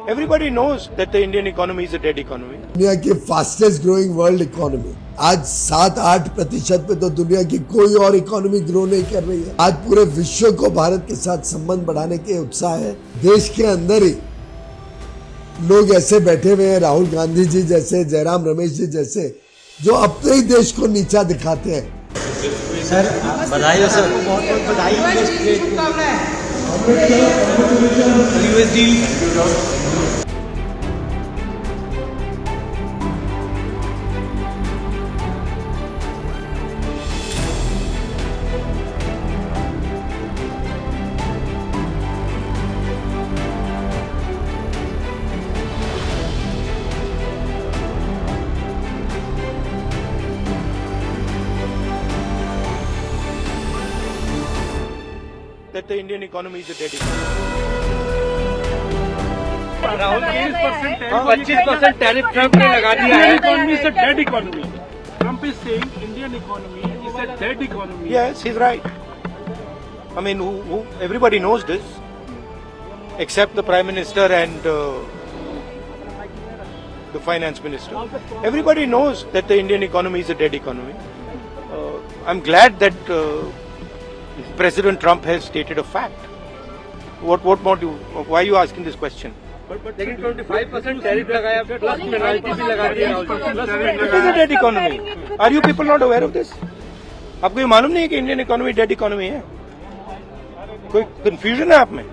Everybody knows that the Indian economy is a dead economy. दुनिया की fastest growing world economy आज 7-8% पे तो दुनिया की कोई और इकोनॉमी ग्रो नहीं कर रही है। आज पूरे विश्व को भारत के साथ संबंध बढ़ाने के उत्साह है। देश के अंदर ही लोग ऐसे बैठे हुए हैं, राहुल गांधी जी जैसे, जयराम रमेश जी जैसे, जो अपने ही देश को नीचा दिखाते हैं। सर बधाई हो सर, बहुत बहुत बधाई। That the Indian economy is a dead economy. Rahul 25% tariff Trump ने लगा दिया है। Economy is a dead economy. Trump is saying Indian economy is a dead economy. Yes, he's right. I mean, everybody knows this, except the Prime Minister and the Finance Minister. Everybody knows that the Indian economy is a dead economy. I'm glad that President Trump has stated a fact. What more do you? Why are you asking this question? लेकिन 25% tariff लगाया, plus penalty भी लगा दी है। It is a dead economy. Are you people not aware of this? आपको ये मालूम नहीं है कि इंडियन इकोनॉमी डेड इकोनॉमी है? कोई कंफ्यूजन है आप में?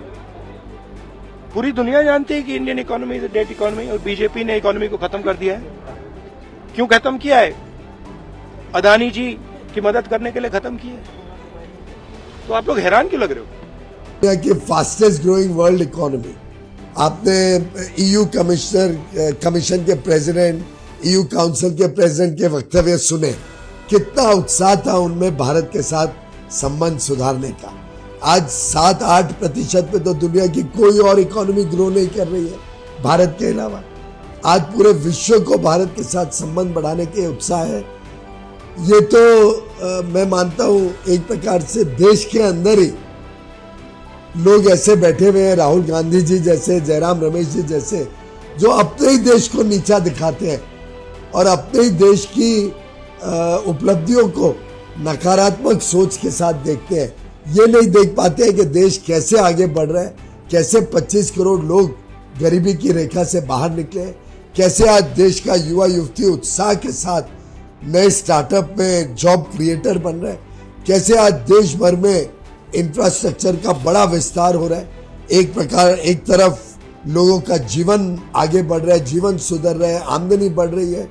पूरी दुनिया जानती है कि Indian economy is a dead economy और बीजेपी ने इकोनॉमी को खत्म कर दिया है। क्यों खत्म किया है? अदानी जी की मदद करने के लिए खत्म किया है। तो आप लोग हैरान क्यों लग रहे हो? दुनिया की फास्टेस्ट ग्रोइंग वर्ल्ड इकोनॉमी। आपने ईयू कमीशन के प्रेसिडेंट, ईयू काउंसिल के प्रेसिडेंट के वक्तव्य सुने, कितना उत्साह था उनमें भारत के साथ संबंध सुधारने का। आज 7-8% पे तो दुनिया की कोई और इकोनॉमी ग्रो नहीं कर रही है भारत के अलावा। आज पूरे विश्व को भारत के साथ संबंध बढ़ाने के उत्साह है। ये तो मैं मानता हूं एक प्रकार से देश के अंदर ही लोग ऐसे बैठे हुए हैं, राहुल गांधी जी जैसे, जयराम रमेश जी जैसे, जो अपने ही देश को नीचा दिखाते हैं और अपने ही देश की उपलब्धियों को नकारात्मक सोच के साथ देखते हैं। ये नहीं देख पाते हैं कि देश कैसे आगे बढ़ रहा है, कैसे 25 करोड़ लोग गरीबी की रेखा से बाहर निकले, कैसे आज देश का युवा युवती उत्साह के साथ नए स्टार्टअप में जॉब क्रिएटर बन रहे हैं, कैसे आज देश भर में इंफ्रास्ट्रक्चर का बड़ा विस्तार हो रहा है। एक तरफ लोगों का जीवन आगे बढ़ रहा है, जीवन सुधर रहा है, आमदनी बढ़ रही है।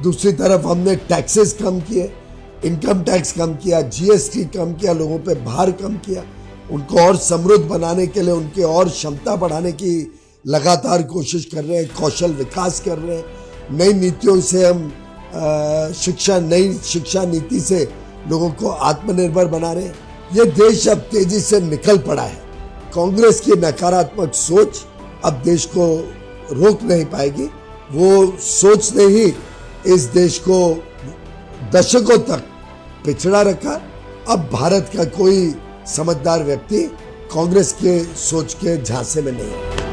दूसरी तरफ हमने टैक्सेस कम किए, इनकम टैक्स कम किया, जीएसटी कम किया, लोगों पे भार कम किया, उनको और समृद्ध बनाने के लिए उनके और क्षमता बढ़ाने की लगातार कोशिश कर रहे हैं, कौशल विकास कर रहे हैं। नई नीतियों से हम नई शिक्षा नीति से लोगों को आत्मनिर्भर बना रहे हैं। ये देश अब तेजी से निकल पड़ा है। कांग्रेस की नकारात्मक सोच अब देश को रोक नहीं पाएगी। वो सोच ने ही इस देश को दशकों तक पिछड़ा रखा। अब भारत का कोई समझदार व्यक्ति कांग्रेस के सोच के झांसे में नहीं है।